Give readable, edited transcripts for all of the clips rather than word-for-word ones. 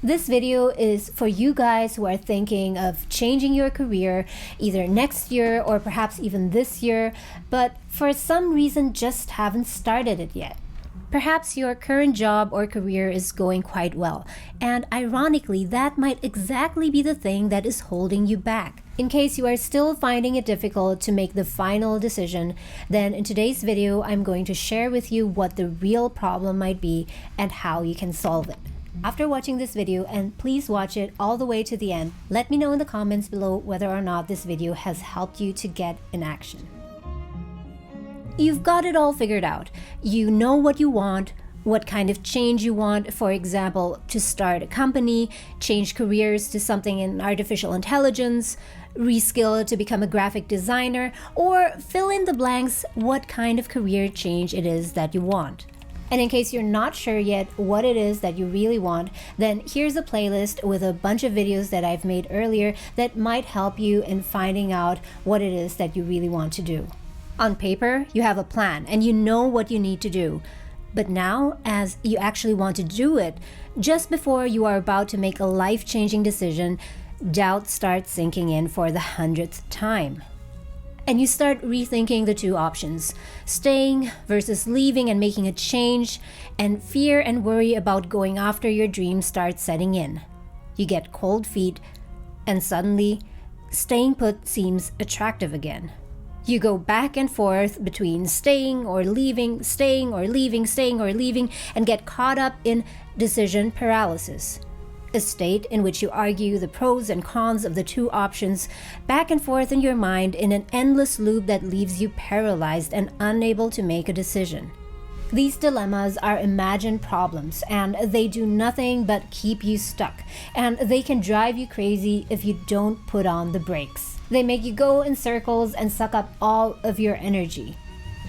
This video is for you guys who are thinking of changing your career either next year or perhaps even this year, but for some reason just haven't started it yet. Perhaps your current job or career is going quite well, and ironically, that might exactly be the thing that is holding you back. In case you are still finding it difficult to make the final decision, then in today's video, I'm going to share with you what the real problem might be and how you can solve it. After watching this video, and please watch it all the way to the end, let me know in the comments below whether or not this video has helped you to get in action. You've got it all figured out. You know what you want, what kind of change you want, for example, to start a company, change careers to something in artificial intelligence, reskill to become a graphic designer, or fill in the blanks what kind of career change it is that you want. And in case you're not sure yet what it is that you really want, then here's a playlist with a bunch of videos that I've made earlier that might help you in finding out what it is that you really want to do. On paper, you have a plan and you know what you need to do. But now, as you actually want to do it, just before you are about to make a life-changing decision, doubt starts sinking in for the 100th time. And you start rethinking the two options, staying versus leaving and making a change, and fear and worry about going after your dreams start setting in. You get cold feet, and suddenly, staying put seems attractive again. You go back and forth between staying or leaving, staying or leaving, staying or leaving, and get caught up in decision paralysis. A state in which you argue the pros and cons of the two options back and forth in your mind in an endless loop that leaves you paralyzed and unable to make a decision. These dilemmas are imagined problems, and they do nothing but keep you stuck, and they can drive you crazy if you don't put on the brakes. They make you go in circles and suck up all of your energy.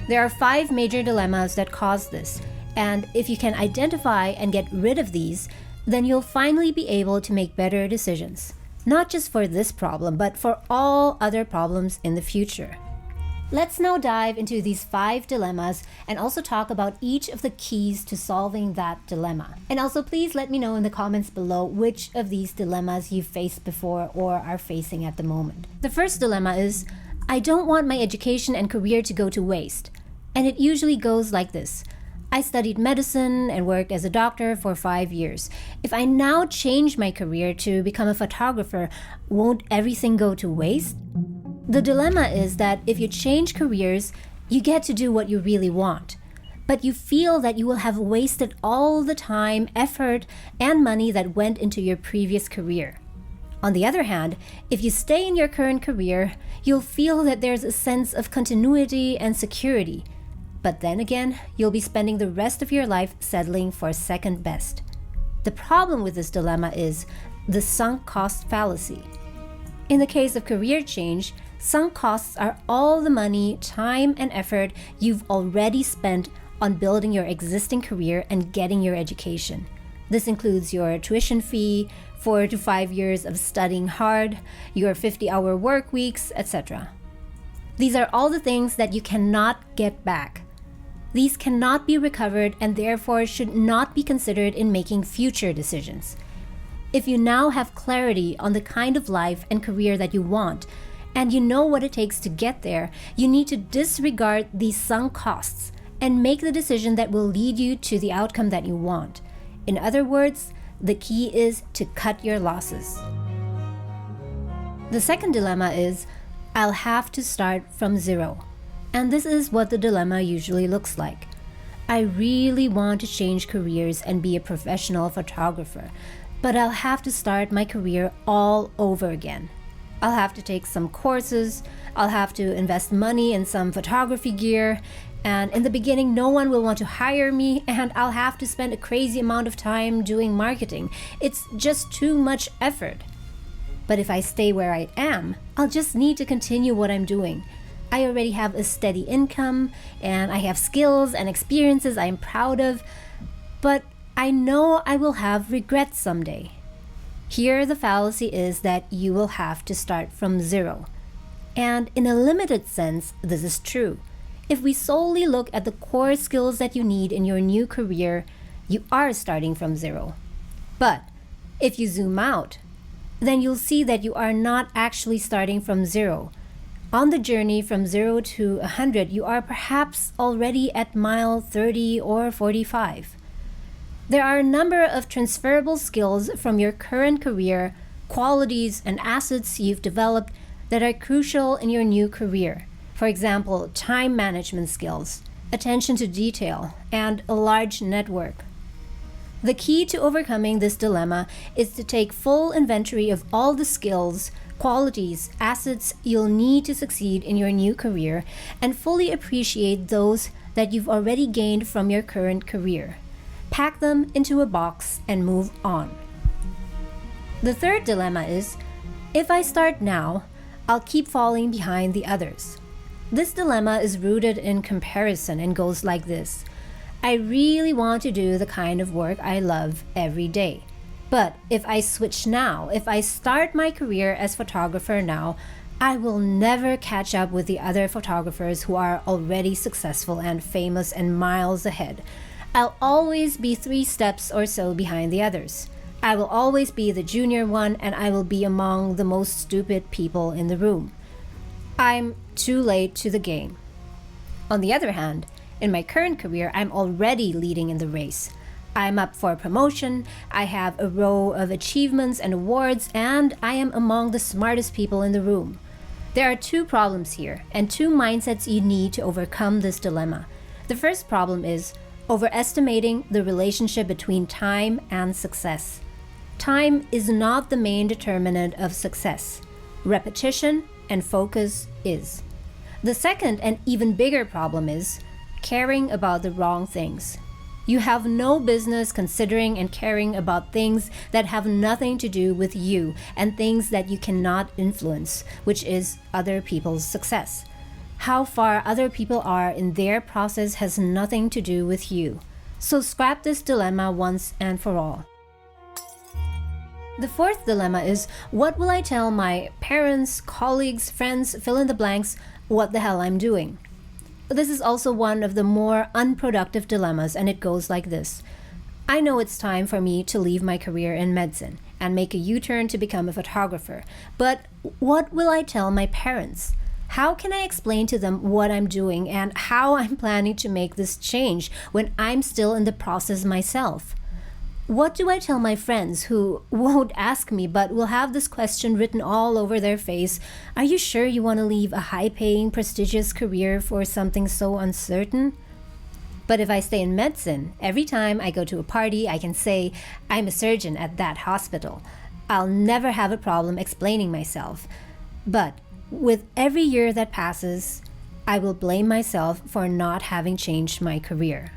There are 5 major dilemmas that cause this, and if you can identify and get rid of these, then you'll finally be able to make better decisions, not just for this problem, but for all other problems in the future. Let's now dive into these 5 dilemmas and also talk about each of the keys to solving that dilemma. And also please let me know in the comments below which of these dilemmas you've faced before or are facing at the moment. The first dilemma is, I don't want my education and career to go to waste. And it usually goes like this. I studied medicine and worked as a doctor for 5 years. If I now change my career to become a photographer, won't everything go to waste? The dilemma is that if you change careers, you get to do what you really want. But you feel that you will have wasted all the time, effort, and money that went into your previous career. On the other hand, if you stay in your current career, you'll feel that there's a sense of continuity and security. But then again, you'll be spending the rest of your life settling for second best. The problem with this dilemma is the sunk cost fallacy. In the case of career change, sunk costs are all the money, time, and effort you've already spent on building your existing career and getting your education. This includes your tuition fee, 4 to 5 years of studying hard, your 50-hour work weeks, etc. These are all the things that you cannot get back. These cannot be recovered and therefore should not be considered in making future decisions. If you now have clarity on the kind of life and career that you want, and you know what it takes to get there, you need to disregard these sunk costs and make the decision that will lead you to the outcome that you want. In other words, the key is to cut your losses. The second dilemma is, I'll have to start from zero. And this is what the dilemma usually looks like. I really want to change careers and be a professional photographer, but I'll have to start my career all over again. I'll have to take some courses, I'll have to invest money in some photography gear, and in the beginning no one will want to hire me, and I'll have to spend a crazy amount of time doing marketing. It's just too much effort. But if I stay where I am, I'll just need to continue what I'm doing. I already have a steady income, and I have skills and experiences I'm proud of, but I know I will have regrets someday. Here, the fallacy is that you will have to start from zero. And in a limited sense, this is true. If we solely look at the core skills that you need in your new career, you are starting from zero. But If you zoom out, then you'll see that you are not actually starting from zero. On the journey from 0 to 100, you are perhaps already at mile 30 or 45. There are a number of transferable skills from your current career, qualities and assets you've developed that are crucial in your new career. For example, time management skills, attention to detail, and a large network. The key to overcoming this dilemma is to take full inventory of all the skills, qualities, assets you'll need to succeed in your new career and fully appreciate those that you've already gained from your current career. Pack them into a box and move on. The third dilemma is, if I start now, I'll keep falling behind the others. This dilemma is rooted in comparison and goes like this. I really want to do the kind of work I love every day. But if I switch now, if I start my career as photographer now, I will never catch up with the other photographers who are already successful and famous and miles ahead. I'll always be 3 steps or so behind the others. I will always be the junior one and I will be among the most stupid people in the room. I'm too late to the game. On the other hand, in my current career, I'm already leading in the race. I'm up for promotion, I have a row of achievements and awards, and I am among the smartest people in the room. There are 2 problems here, and 2 mindsets you need to overcome this dilemma. The first problem is overestimating the relationship between time and success. Time is not the main determinant of success. Repetition and focus is. The second and even bigger problem is caring about the wrong things. You have no business considering and caring about things that have nothing to do with you and things that you cannot influence, which is other people's success. How far other people are in their process has nothing to do with you. So scrap this dilemma once and for all. The fourth dilemma is, what will I tell my parents, colleagues, friends, fill in the blanks, what the hell I'm doing? This is also one of the more unproductive dilemmas, and it goes like this. I know it's time for me to leave my career in medicine and make a U-turn to become a photographer, but what will I tell my parents? How can I explain to them what I'm doing and how I'm planning to make this change when I'm still in the process myself? What do I tell my friends who won't ask me but will have this question written all over their face? Are you sure you want to leave a high-paying, prestigious career for something so uncertain? But if I stay in medicine, every time I go to a party, I can say, I'm a surgeon at that hospital. I'll never have a problem explaining myself. But with every year that passes, I will blame myself for not having changed my career.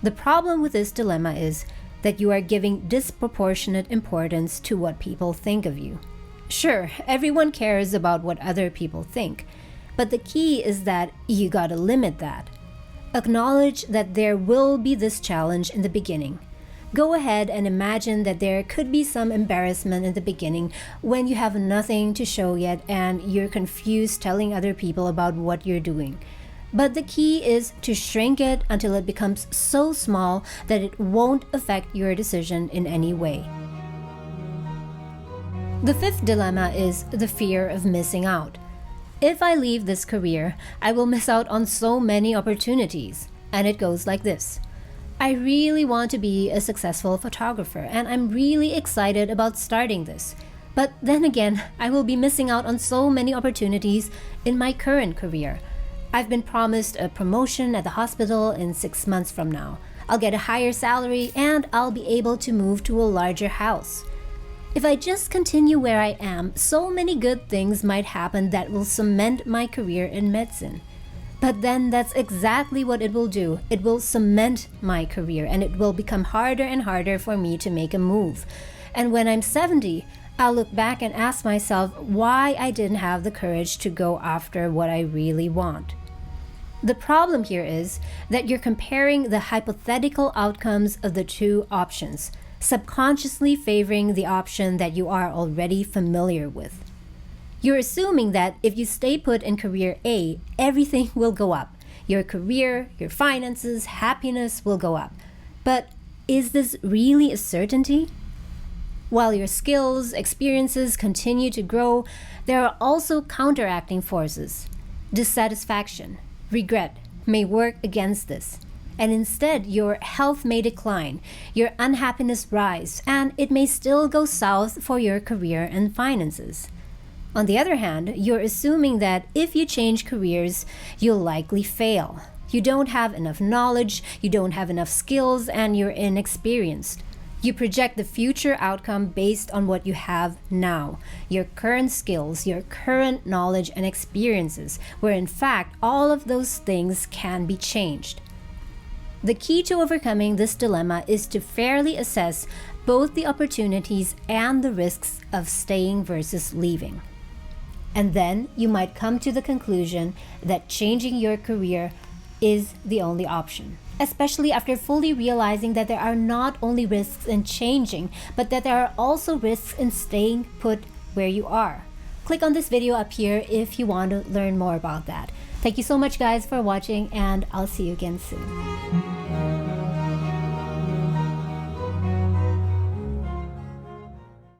The problem with this dilemma is that you are giving disproportionate importance to what people think of you. Sure, everyone cares about what other people think, but the key is that you gotta limit that. Acknowledge that there will be this challenge in the beginning. Go ahead and imagine that there could be some embarrassment in the beginning when you have nothing to show yet and you're confused telling other people about what you're doing. But the key is to shrink it until it becomes so small that it won't affect your decision in any way. The fifth dilemma is the fear of missing out. If I leave this career, I will miss out on so many opportunities. And it goes like this. I really want to be a successful photographer, and I'm really excited about starting this. But then again, I will be missing out on so many opportunities in my current career. I've been promised a promotion at the hospital in 6 months from now. I'll get a higher salary and I'll be able to move to a larger house. If I just continue where I am, so many good things might happen that will cement my career in medicine. But then that's exactly what it will do. It will cement my career and it will become harder and harder for me to make a move. And when I'm 70, I'll look back and ask myself why I didn't have the courage to go after what I really want. The problem here is that you're comparing the hypothetical outcomes of the 2 options, subconsciously favoring the option that you are already familiar with. You're assuming that if you stay put in career A, everything will go up. Your career, your finances, happiness will go up. But is this really a certainty? While your skills, experiences continue to grow, there are also counteracting forces. Dissatisfaction, regret may work against this. And instead, your health may decline, your unhappiness rise, and it may still go south for your career and finances. On the other hand, you're assuming that if you change careers, you'll likely fail. You don't have enough knowledge, you don't have enough skills, and you're inexperienced. You project the future outcome based on what you have now, your current skills, your current knowledge and experiences, where in fact all of those things can be changed. The key to overcoming this dilemma is to fairly assess both the opportunities and the risks of staying versus leaving. And then you might come to the conclusion that changing your career is the only option, especially after fully realizing that there are not only risks in changing, but that there are also risks in staying put where you are. Click on this video up here if you want to learn more about that. Thank you so much guys for watching, and I'll see you again soon.